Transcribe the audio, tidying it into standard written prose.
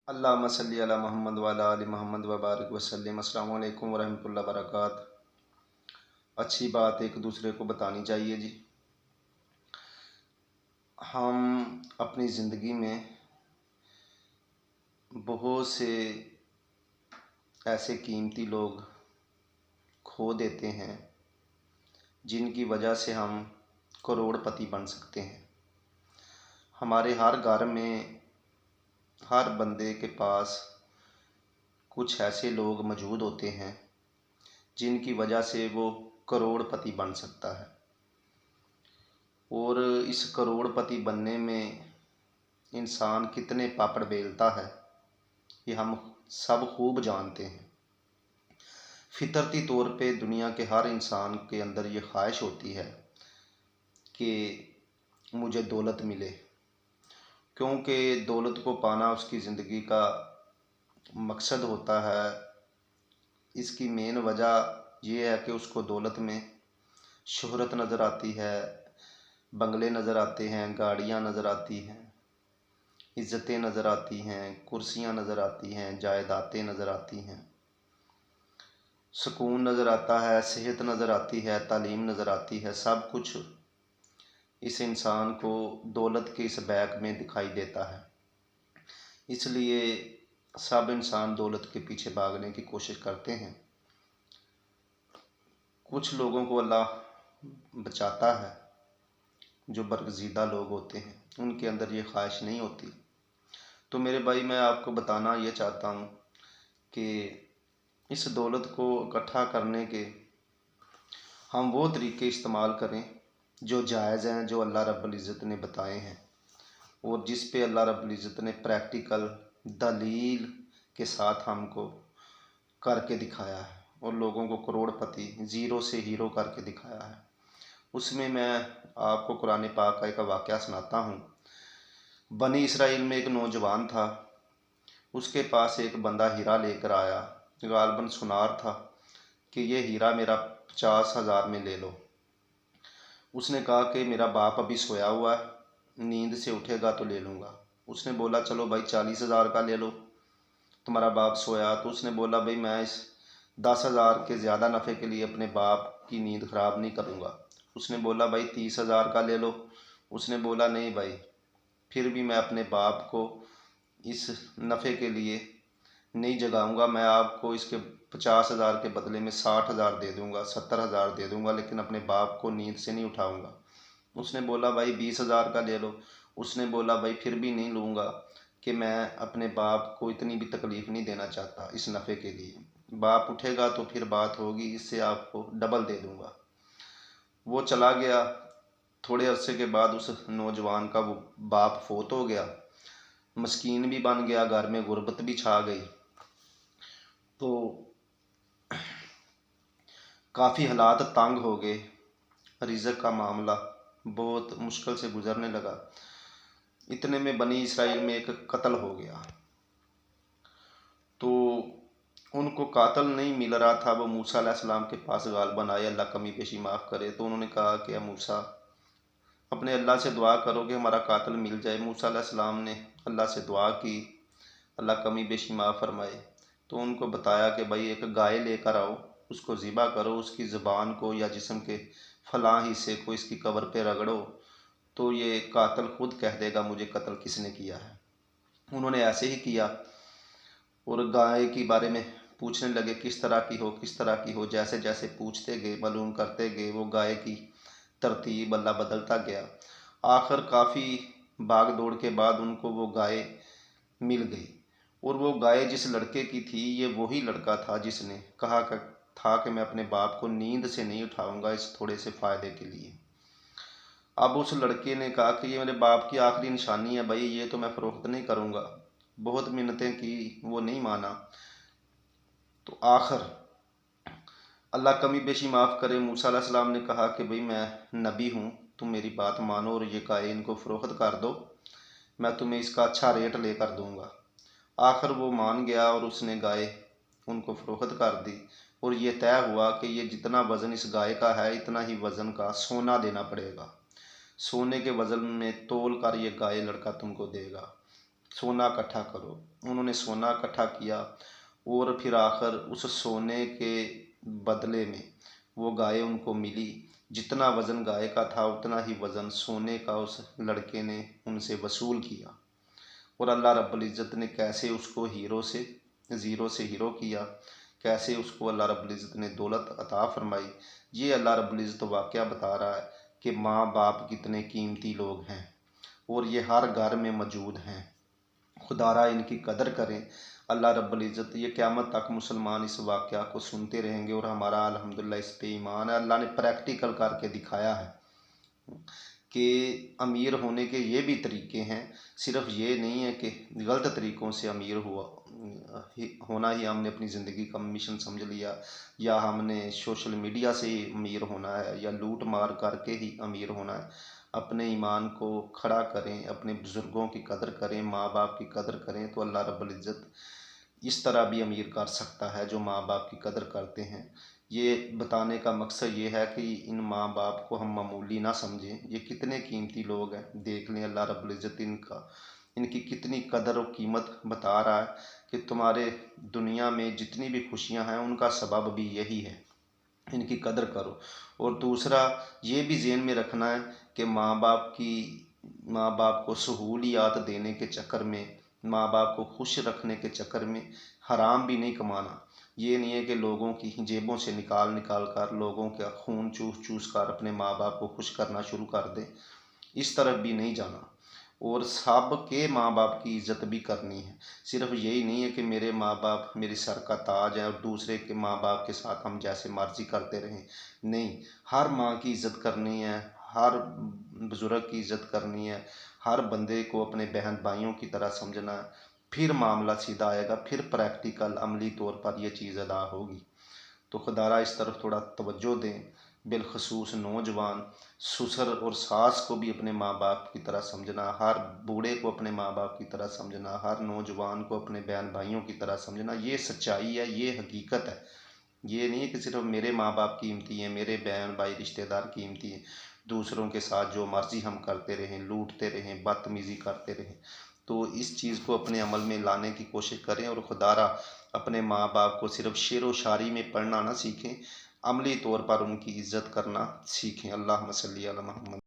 अल्लाहुम्मा सल्ली अला मोहम्मद व अला आलि मोहम्मद व बारिक वसल्लम। अस्सलामु अलैकुम व रहमतुल्लाहि व बरकात। अच्छी बात एक दूसरे को बतानी चाहिए जी। हम अपनी ज़िंदगी में बहुत से ऐसे कीमती लोग खो देते हैं जिनकी वजह से हम करोड़पति बन सकते हैं। हमारे हर घर में हर बंदे के पास कुछ ऐसे लोग मौजूद होते हैं जिनकी वजह से वो करोड़पति बन सकता है। और इस करोड़पति बनने में इंसान कितने पापड़ बेलता है ये हम सब खूब जानते हैं। फितरती तौर पे दुनिया के हर इंसान के अंदर ये ख्वाहिश होती है कि मुझे दौलत मिले, क्योंकि दौलत को पाना उसकी ज़िंदगी का मकसद होता है। इसकी मेन वजह ये है कि उसको दौलत में शोहरत नज़र आती है, बंगले नज़र आते हैं, गाड़ियाँ नज़र आती हैं, इज़्ज़तें नज़र आती हैं, कुर्सियाँ नज़र आती हैं, जायदादें नज़र आती हैं, सुकून नज़र आता है, सेहत नज़र आती है, तालीम नज़र आती है। सब कुछ इस इंसान को दौलत के इस बैग में दिखाई देता है। इसलिए सब इंसान दौलत के पीछे भागने की कोशिश करते हैं। कुछ लोगों को अल्लाह बचाता है, जो बरगज़ीदा लोग होते हैं उनके अंदर ये ख्वाहिश नहीं होती। तो मेरे भाई, मैं आपको बताना ये चाहता हूँ कि इस दौलत को इकट्ठा करने के हम वो तरीके इस्तेमाल करें जो जायज़ हैं, जो अल्लाह रब्बुल इज़्ज़त ने बताए हैं और जिस पे अल्लाह रब्बुल इज़्ज़त ने प्रैक्टिकल दलील के साथ हमको करके दिखाया है और लोगों को करोड़पति ज़ीरो से हीरो करके दिखाया है। उसमें मैं आपको कुरान पाक का एक वाक़या सुनाता हूँ। बनी इसराइल में एक नौजवान था, उसके पास एक बंदा हीरा लेकर आया। गालबन सुनार था कि ये हीरा मेरा 50,000 में ले लो। उसने कहा कि मेरा बाप अभी सोया हुआ है, नींद से उठेगा तो ले लूँगा। उसने बोला चलो भाई 40,000 का ले लो, तुम्हारा बाप सोया। तो उसने बोला भाई मैं इस 10,000 के ज़्यादा नफ़े के लिए अपने बाप की नींद ख़राब नहीं करूँगा। उसने बोला भाई 30,000 का ले लो। उसने बोला नहीं भाई, फिर भी मैं अपने बाप को इस नफ़े के लिए नहीं जगाऊंगा। मैं आपको इसके 50,000 के बदले में 60,000 दे दूंगा, 70,000 दे दूंगा, लेकिन अपने बाप को नींद से नहीं उठाऊंगा। उसने बोला भाई 20,000 का ले लो। उसने बोला भाई फिर भी नहीं लूँगा कि मैं अपने बाप को इतनी भी तकलीफ़ नहीं देना चाहता इस नफ़े के लिए। बाप उठेगा तो फिर बात होगी, इससे आपको डबल दे दूँगा। वो चला गया। थोड़े अरसे के बाद उस नौजवान का वो बाप फोत हो गया, मस्कीन भी बन गया, घर में गुर्बत भी छा गई। तो काफ़ी हालात तंग हो गए, रिज़्क़ का मामला बहुत मुश्किल से गुज़रने लगा। इतने में बनी इसराइल में एक कत्ल हो गया। तो उनको कातिल नहीं मिल रहा था। वो मूसा अलैहिस्सलाम के पास गालबन आए, अल्लाह कमी पेशी माफ़ करे। तो उन्होंने कहा कि मूसा, अपने अल्लाह से दुआ करो कि हमारा कातिल मिल जाए। मूसा अलैहिस्सलाम ने अल्लाह से दुआ की, अल्लाह कमी पेशी माफ़ फरमाए। तो उनको बताया कि भाई एक गाय लेकर आओ, उसको ज़िबा करो, उसकी ज़ुबान को या जिस्म के फ़लाँ हिस्से को इसकी कब्र पे रगड़ो, तो ये कातिल खुद कह देगा मुझे कत्ल किसने किया है। उन्होंने ऐसे ही किया और गाय के बारे में पूछने लगे, किस तरह की हो, किस तरह की हो। जैसे जैसे पूछते गए, मालूम करते गए, वो गाय की तरतीब अल्लाह बदलता गया। आखिर काफ़ी भाग दौड़ के बाद उनको वो गाय मिल गई। और वो गाय जिस लड़के की थी, ये वही लड़का था जिसने कहा था कि मैं अपने बाप को नींद से नहीं उठाऊंगा इस थोड़े से फ़ायदे के लिए। अब उस लड़के ने कहा कि ये मेरे बाप की आखिरी निशानी है भाई, ये तो मैं फ़रोख्त नहीं करूँगा। बहुत मिन्नतें की, वो नहीं माना। तो आखिर अल्लाह कमी बेशी माफ़ करे, मूसा अलैहिस्सलाम ने कहा कि भाई मैं नबी हूँ, तुम मेरी बात मानो और ये गाय इनको फ़रोख्त कर दो, मैं तुम्हें इसका अच्छा रेट लेकर दूँगा। आखिर वो मान गया और उसने गाय उनको फ़रोख्त कर दी। और ये तय हुआ कि ये जितना वज़न इस गाय का है, इतना ही वज़न का सोना देना पड़ेगा। सोने के वज़न में तोल कर ये गाय लड़का तुमको देगा। सोना इकट्ठा करो। उन्होंने सोना इकट्ठा किया और फिर आखिर उस सोने के बदले में वो गाय उनको मिली। जितना वज़न गाय का था उतना ही वज़न सोने का उस लड़के ने उनसे वसूल किया। और अल्लाह रब्बुल इज़्ज़त ने कैसे उसको ज़ीरो से हीरो किया, कैसे उसको अल्लाह रब्बुल इज़्ज़त ने दौलत अता फरमाई। ये अल्लाह रब्बुल इज़्ज़त वाक़या बता रहा है कि माँ बाप कितने कीमती लोग हैं और ये हर घर में मौजूद हैं। खुदारा इनकी कदर करें। अल्लाह रब्बुल इज़्ज़त ये क़यामत तक मुसलमान इस वाक़या को सुनते रहेंगे और हमारा अल्हम्दुलिल्लाह इस पे ईमान है। अल्लाह ने प्रैक्टिकल करके दिखाया है कि अमीर होने के ये भी तरीके हैं। सिर्फ़ ये नहीं है कि गलत तरीक़ों से अमीर होना ही हमने अपनी ज़िंदगी का मिशन समझ लिया, या हमने सोशल मीडिया से ही अमीर होना है, या लूट मार करके ही अमीर होना है। अपने ईमान को खड़ा करें, अपने बुज़ुर्गों की कदर करें, माँ बाप की कदर करें, तो अल्लाह रब्बुल इज़्ज़त इस तरह भी अमीर कर सकता है जो माँ बाप की कदर करते हैं। ये बताने का मकसद ये है कि इन माँ बाप को हम मामूली ना समझें, ये कितने कीमती लोग हैं। देख लें अल्लाह रब्बुल इज़्ज़त इनकी कितनी कदर और कीमत बता रहा है कि तुम्हारे दुनिया में जितनी भी खुशियाँ हैं उनका सबब भी यही है, इनकी कदर करो। और दूसरा ये भी ज़हन में रखना है कि माँ बाप को सहूलियात देने के चक्कर में, माँ बाप को खुश रखने के चक्कर में हराम भी नहीं कमाना। ये नहीं है कि लोगों की जेबों से निकाल निकाल कर, लोगों का खून चूस चूस कर अपने माँ बाप को खुश करना शुरू कर दें, इस तरफ भी नहीं जाना। और सब के माँ बाप की इज़्ज़त भी करनी है। सिर्फ यही नहीं है कि मेरे माँ बाप मेरे सर का ताज है और दूसरे के माँ बाप के साथ हम जैसे मर्जी करते रहें। नहीं, हर माँ की इज़्ज़त करनी है, हर बुज़ुर्ग की इज़्ज़त करनी है, हर बंदे को अपने बहन भाइयों की तरह समझना है। फिर मामला सीधा आएगा, फिर प्रैक्टिकल अमली तौर पर यह चीज़ अदा होगी। तो खुदारा इस तरफ थोड़ा तवज्जो दें। बिलखसूस नौजवान ससुर और सास को भी अपने माँ बाप की तरह समझना, हर बूढ़े को अपने माँ बाप की तरह समझना, हर नौजवान को अपने बहन भाइयों की तरह समझना। ये सच्चाई है, ये हकीकत है। ये नहीं है कि सिर्फ मेरे माँ बाप कीमती हैं, मेरे बहन भाई रिश्तेदार कीमती हैं, दूसरों के साथ जो मर्ज़ी हम करते रहें, लूटते रहें, बदतमीज़ी करते रहें। तो इस चीज़ को अपने अमल में लाने की कोशिश करें और खुदारा अपने माँ बाप को सिर्फ शेर व शायरी में पढ़ना ना सीखें, अमली तौर पर उनकी इज़्ज़त करना सीखें। अल्लाहुम्मा सल्ली अला मुहम्मद।